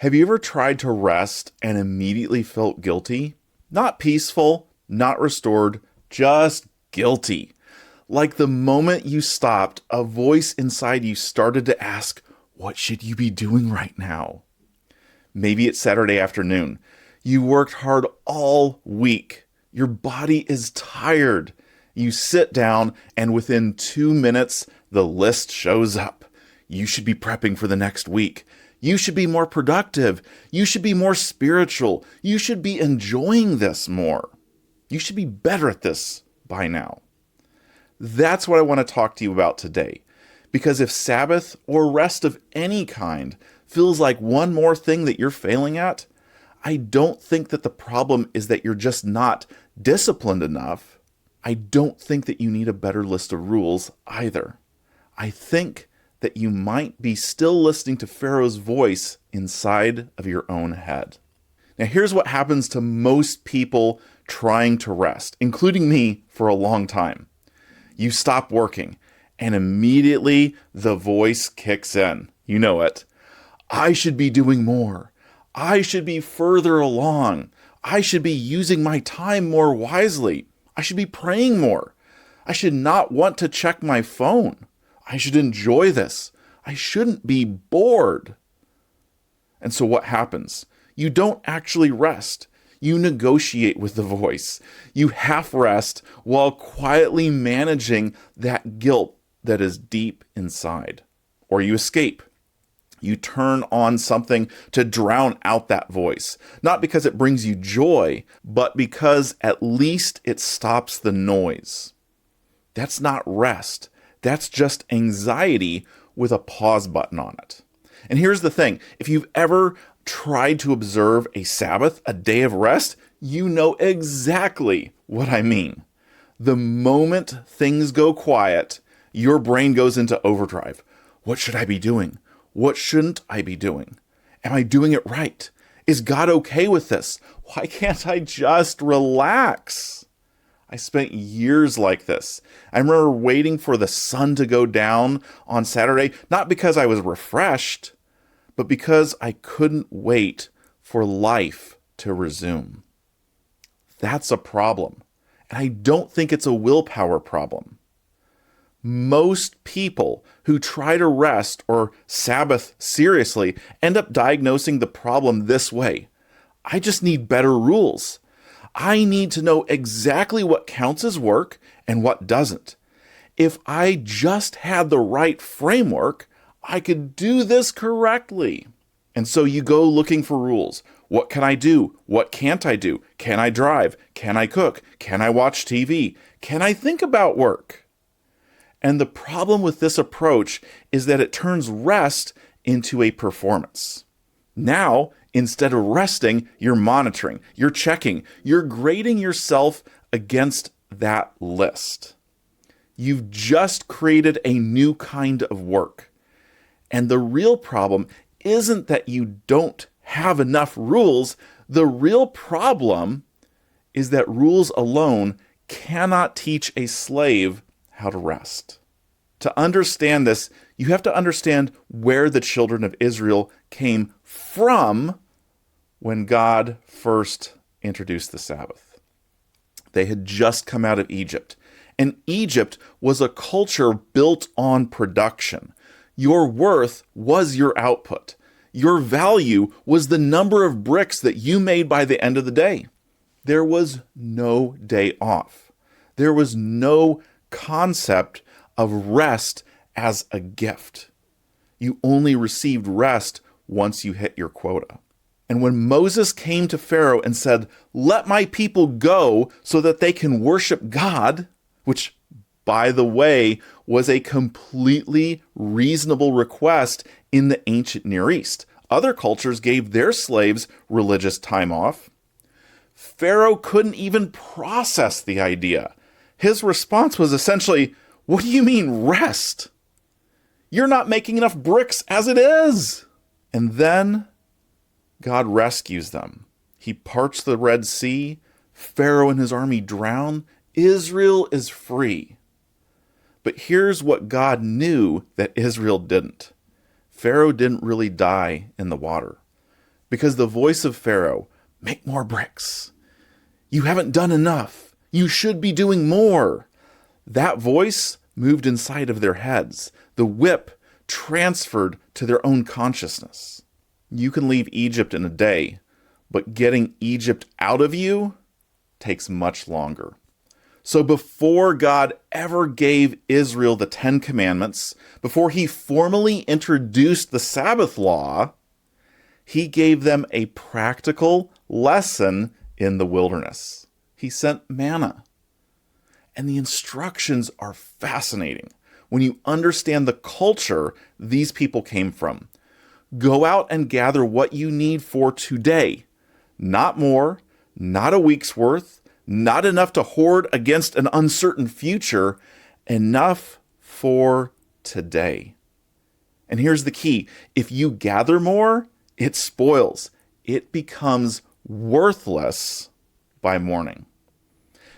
Have you ever tried to rest and immediately felt guilty? Not peaceful, not restored, just guilty. Like the moment you stopped, a voice inside you started to ask, what should you be doing right now? Maybe it's Saturday afternoon. You worked hard all week. Your body is tired. You sit down, and within 2 minutes, the list shows up. You should be prepping for the next week. You should be more productive. You should be more spiritual. You should be enjoying this more. You should be better at this by now. That's what I want to talk to you about today. Because if Sabbath or rest of any kind feels like one more thing that you're failing at, I don't think that the problem is that you're just not disciplined enough. I don't think that you need a better list of rules either. I think that you might be still listening to Pharaoh's voice inside of your own head. Now, here's what happens to most people trying to rest, including me for a long time. You stop working, and immediately the voice kicks in. You know it. I should be doing more. I should be further along. I should be using my time more wisely. I should be praying more. I should not want to check my phone. I should enjoy this. I shouldn't be bored. And so what happens? You don't actually rest. You negotiate with the voice. You half rest while quietly managing that guilt that is deep inside. Or you escape. You turn on something to drown out that voice. Not because it brings you joy, but because at least it stops the noise. That's not rest. That's just anxiety with a pause button on it. And here's the thing. If you've ever tried to observe a Sabbath, a day of rest, you know exactly what I mean. The moment things go quiet, your brain goes into overdrive. What should I be doing? What shouldn't I be doing? Am I doing it right? Is God okay with this? Why can't I just relax? I spent years like this. I remember waiting for the sun to go down on Saturday, not because I was refreshed, but because I couldn't wait for life to resume. That's a problem. And I don't think it's a willpower problem. Most people who try to rest or Sabbath seriously end up diagnosing the problem this way. I just need better rules. I need to know exactly what counts as work and what doesn't. If I just had the right framework, I could do this correctly. And so you go looking for rules. What can I do? What can't I do? Can I drive? Can I cook? Can I watch TV? Can I think about work? And the problem with this approach is that it turns rest into a performance. Now, instead of resting, you're monitoring, you're checking, you're grading yourself against that list. You've just created a new kind of work. And the real problem isn't that you don't have enough rules. The real problem is that rules alone cannot teach a slave how to rest. To understand this, you have to understand where the children of Israel came from when God first introduced the Sabbath. They had just come out of Egypt, and Egypt was a culture built on production. Your worth was your output. Your value was the number of bricks that you made by the end of the day. There was no day off. There was no concept of rest as a gift. You only received rest once you hit your quota. And when Moses came to Pharaoh and said, "Let my people go so that they can worship God," which, by the way, was a completely reasonable request in the ancient Near East. Other cultures gave their slaves religious time off. Pharaoh couldn't even process the idea. His response was essentially, "What do you mean rest? You're not making enough bricks as it is." And then God rescues them. He parts the Red Sea. Pharaoh and his army drown. Israel is free. But here's what God knew that Israel didn't. Pharaoh didn't really die in the water. because the voice of Pharaoh, make more bricks. You haven't done enough. You should be doing more. That voice moved inside of their heads. The whip transferred to their own consciousness. You can leave Egypt in a day, but getting Egypt out of you takes much longer. So before God ever gave Israel the 10 Commandments, before he formally introduced the Sabbath law, he gave them a practical lesson in the wilderness. He sent manna. And the instructions are fascinating when you understand the culture these people came from. Go out and gather what you need for today. Not more, not a week's worth, not enough to hoard against an uncertain future, enough for today. And here's the key. If you gather more, it spoils. It becomes worthless by morning.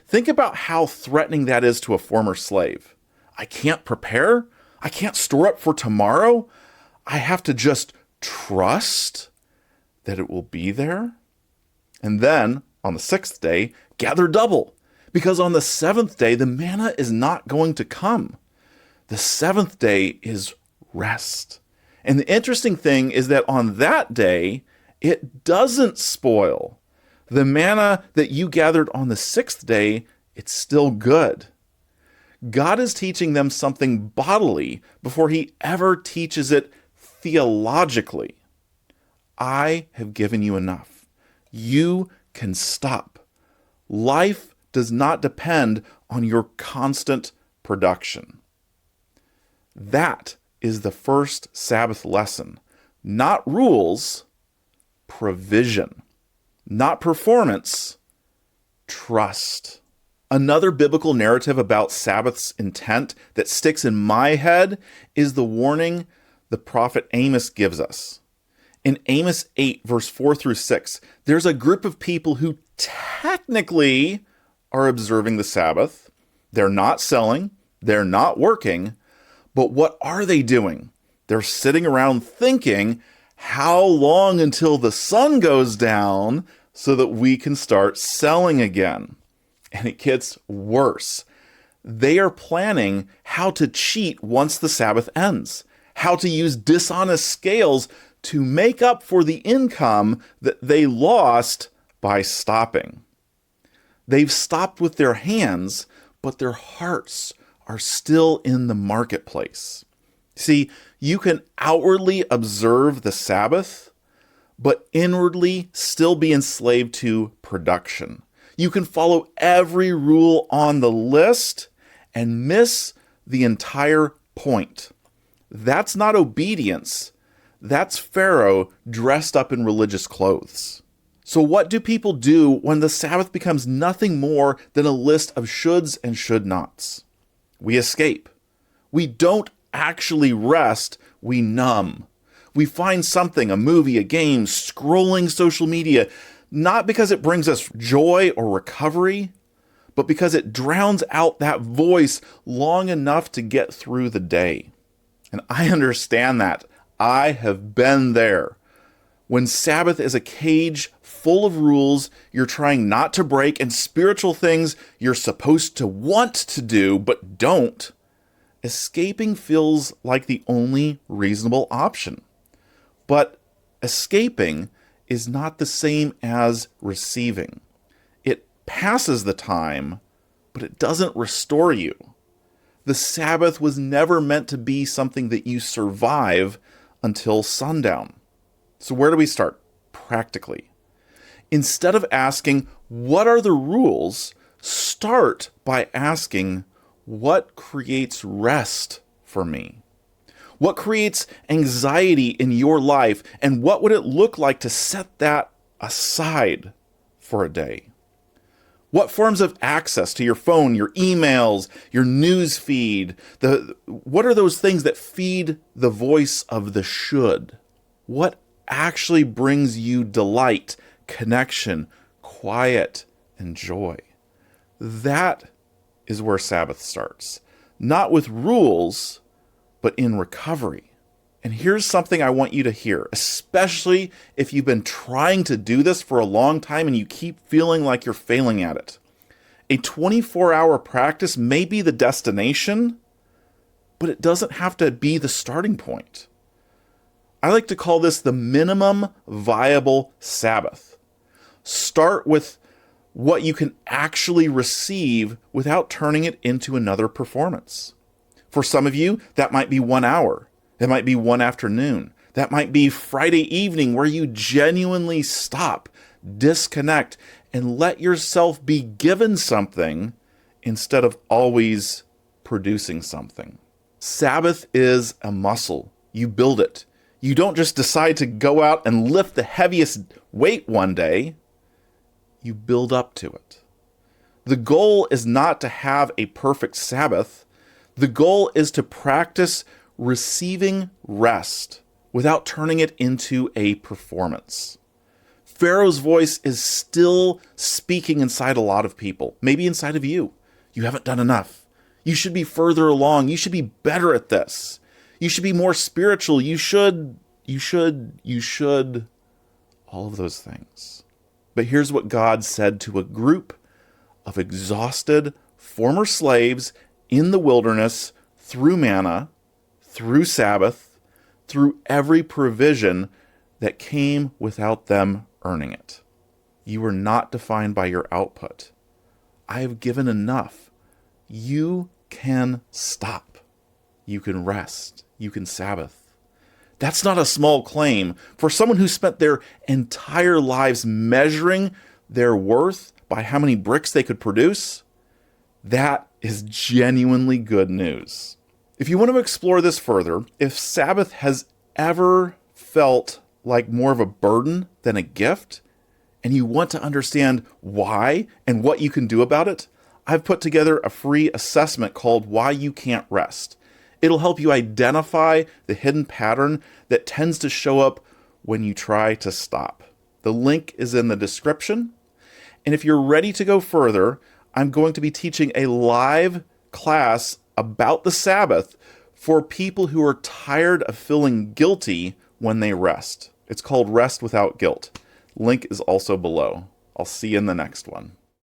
Think about how threatening that is to a former slave. I can't prepare. I can't store up for tomorrow. I have to just trust that it will be there. And then on the 6th day, gather double, because on the 7th day, the manna is not going to come. The 7th day is rest. And the interesting thing is that on that day, it doesn't spoil. The manna that you gathered on the 6th day, it's still good. God is teaching them something bodily before he ever teaches it theologically. I have given you enough. You can stop. Life does not depend on your constant production. That is the first Sabbath lesson. Not rules, provision. Not performance, trust. Another biblical narrative about Sabbath's intent that sticks in my head is the warning the prophet Amos gives us. In Amos 8, verse 4 through 6, there's a group of people who technically are observing the Sabbath. They're not selling, they're not working, but what are they doing? They're sitting around thinking, how long until the sun goes down so that we can start selling again? And it gets worse. They are planning how to cheat once the Sabbath ends, how to use dishonest scales to make up for the income that they lost by stopping. They've stopped with their hands, but their hearts are still in the marketplace. See, you can outwardly observe the Sabbath, but inwardly still be enslaved to production. You can follow every rule on the list and miss the entire point. That's not obedience. That's Pharaoh dressed up in religious clothes. So what do people do when the Sabbath becomes nothing more than a list of shoulds and should nots? We escape. We don't actually rest, we numb. We find something, a movie, a game, scrolling social media, not because it brings us joy or recovery, but because it drowns out that voice long enough to get through the day. And I understand that. I have been there. When Sabbath is a cage full of rules you're trying not to break and spiritual things you're supposed to want to do but don't, escaping feels like the only reasonable option. But escaping is not the same as receiving. It passes the time, but it doesn't restore you. The Sabbath was never meant to be something that you survive until sundown. So where do we start? Practically. Instead of asking, what are the rules? Start by asking, what creates rest for me? What creates anxiety in your life? And what would it look like to set that aside for a day? What forms of access to your phone, your emails, your news feed, what are those things that feed the voice of the should? What actually brings you delight, connection, quiet, and joy? That is where Sabbath starts. Not with rules, but in recovery. And here's something I want you to hear, especially if you've been trying to do this for a long time and you keep feeling like you're failing at it. A 24-hour practice may be the destination, but it doesn't have to be the starting point. I like to call this the minimum viable Sabbath. Start with what you can actually receive without turning it into another performance. For some of you, that might be 1 hour. That might be one afternoon. That might be Friday evening where you genuinely stop, disconnect, and let yourself be given something instead of always producing something. Sabbath is a muscle. You build it. You don't just decide to go out and lift the heaviest weight one day. You build up to it. The goal is not to have a perfect Sabbath. The goal is to practice receiving rest without turning it into a performance. Pharaoh's voice is still speaking inside a lot of people, maybe inside of you. You haven't done enough. You should be further along. You should be better at this. You should be more spiritual. You should, all of those things. But here's what God said to a group of exhausted former slaves in the wilderness through manna, through Sabbath, through every provision that came without them earning it. You are not defined by your output. I have given enough. You can stop. You can rest. You can Sabbath. That's not a small claim. For someone who spent their entire lives measuring their worth by how many bricks they could produce, that is genuinely good news. If you want to explore this further, if Sabbath has ever felt like more of a burden than a gift, and you want to understand why and what you can do about it, I've put together a free assessment called Why You Can't Rest. It'll help you identify the hidden pattern that tends to show up when you try to stop. The link is in the description. And if you're ready to go further, I'm going to be teaching a live class about the Sabbath for people who are tired of feeling guilty when they rest. It's called Rest Without Guilt. Link is also below. I'll see you in the next one.